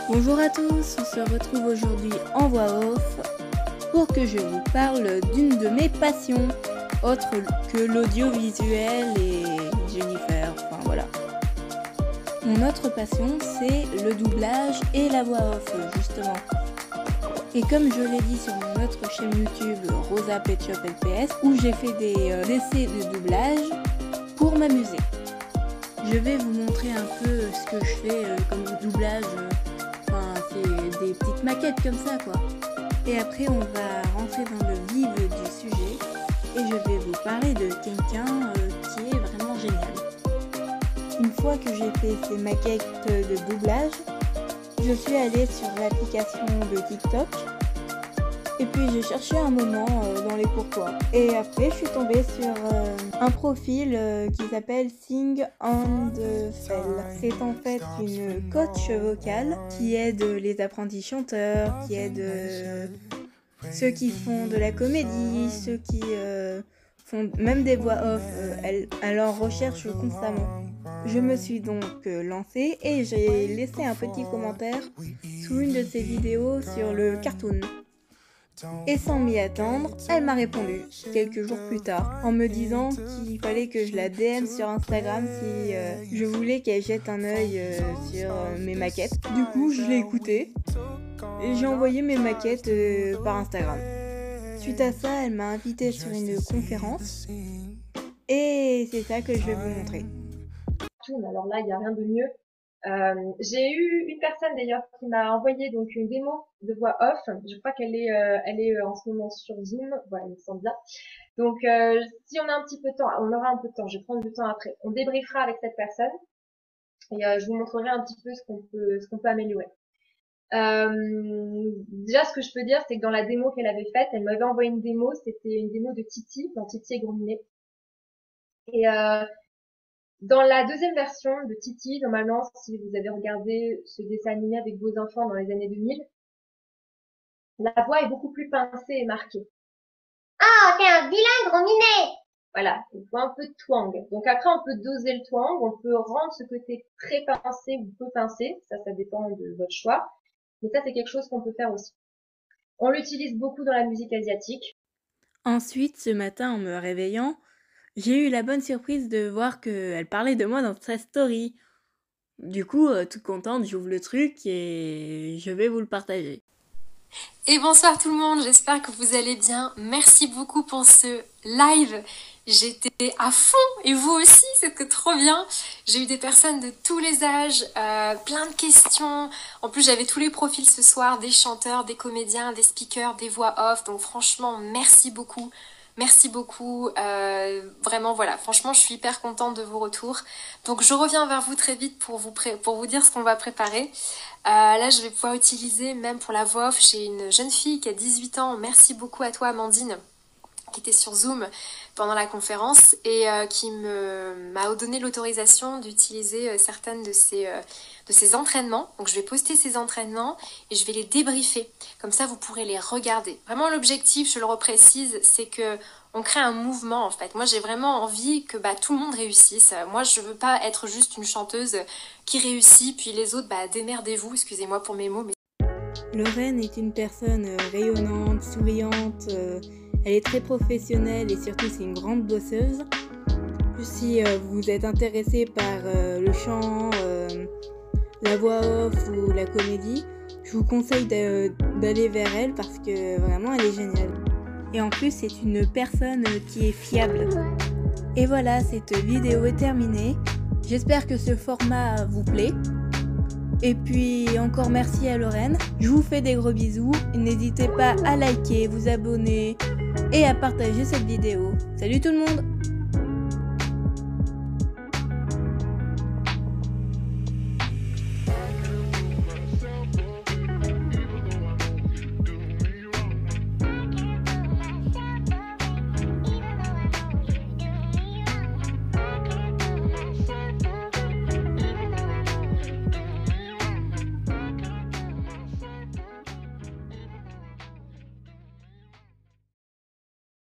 Bonjour à tous, on se retrouve aujourd'hui en voix off pour que je vous parle d'une de mes passions, autre que l'audiovisuel et Jennifer, enfin voilà. Mon autre passion, c'est le doublage et la voix off, justement. Et comme je l'ai dit sur mon autre chaîne YouTube, Rosa Pet Shop LPS, où j'ai fait des essais de doublage pour m'amuser. Je vais vous montrer un peu ce que je fais comme doublage. C'est des petites maquettes comme ça quoi. Et après on va rentrer dans le vif du sujet et je vais vous parler de quelqu'un qui est vraiment génial. Une fois que j'ai fait ces maquettes de doublage, je suis allée sur l'application de TikTok et puis j'ai cherché un moment dans les pourquoi. Et après je suis tombée sur un profil qui s'appelle Sing and Fell. C'est en fait une coach vocale qui aide les apprentis chanteurs, qui aide ceux qui font de la comédie, ceux qui font même des voix off. Elle en recherche constamment. Je me suis donc lancée et j'ai laissé un petit commentaire sous une de ses vidéos sur le cartoon. Et sans m'y attendre, elle m'a répondu quelques jours plus tard en me disant qu'il fallait que je la DM sur Instagram si je voulais qu'elle jette un œil sur mes maquettes. Du coup, je l'ai écoutée et j'ai envoyé mes maquettes par Instagram. Suite à ça, elle m'a invitée sur une conférence et c'est ça que je vais vous montrer. Alors là, il n'y a rien de mieux. J'ai eu une personne d'ailleurs qui m'a envoyé donc une démo de voix off. Je crois qu'elle est en ce moment sur Zoom. Voilà, il me semble bien. Donc si on a un petit peu de temps, on aura un peu de temps. Je vais prendre du temps après. On débriefera avec cette personne et je vous montrerai un petit peu ce qu'on peut améliorer. Déjà, ce que je peux dire, c'est que dans la démo qu'elle avait faite, elle m'avait envoyé une démo. C'était une démo de Titi, dans Titi et Gourminet. Et dans la deuxième version de Titi, normalement, si vous avez regardé ce dessin animé avec vos enfants dans les années 2000, la voix est beaucoup plus pincée et marquée. Ah, t'es un vilain gros minet! Voilà, il faut un peu de twang. Donc après, on peut doser le twang, on peut rendre ce côté très pincé ou peu pincé, ça dépend de votre choix. Mais ça, c'est quelque chose qu'on peut faire aussi. On l'utilise beaucoup dans la musique asiatique. Ensuite, ce matin, en me réveillant, j'ai eu la bonne surprise de voir qu'elle parlait de moi dans sa story. Du coup, toute contente, j'ouvre le truc et je vais vous le partager. Et bonsoir tout le monde, j'espère que vous allez bien. Merci beaucoup pour ce live. J'étais à fond et vous aussi, c'était trop bien. J'ai eu des personnes de tous les âges, plein de questions. En plus, j'avais tous les profils ce soir, des chanteurs, des comédiens, des speakers, des voix off. Donc franchement, merci beaucoup. Merci beaucoup, vraiment voilà, franchement je suis hyper contente de vos retours. Donc je reviens vers vous très vite pour vous dire ce qu'on va préparer. Là je vais pouvoir utiliser même pour la voix off, j'ai une jeune fille qui a 18 ans, merci beaucoup à toi Amandine, qui était sur Zoom pendant la conférence et qui m'a donné l'autorisation d'utiliser certaines de ses entraînements. Donc je vais poster ces entraînements et je vais les débriefer. Comme ça, vous pourrez les regarder. Vraiment, l'objectif, je le reprécise, c'est que on crée un mouvement en fait. Moi, j'ai vraiment envie que tout le monde réussisse. Moi, je veux pas être juste une chanteuse qui réussit, puis les autres, démerdez-vous, excusez-moi pour mes mots. Mais... Lorraine est une personne rayonnante, souriante, elle est très professionnelle et surtout c'est une grande bosseuse. Si vous êtes intéressé par le chant, la voix off ou la comédie, je vous conseille d'aller vers elle parce que vraiment elle est géniale. Et en plus c'est une personne qui est fiable. Et voilà, cette vidéo est terminée. J'espère que ce format vous plaît. Et puis encore merci à Lorraine. Je vous fais des gros bisous. N'hésitez pas à liker, vous abonner et à partager cette vidéo. Salut tout le monde!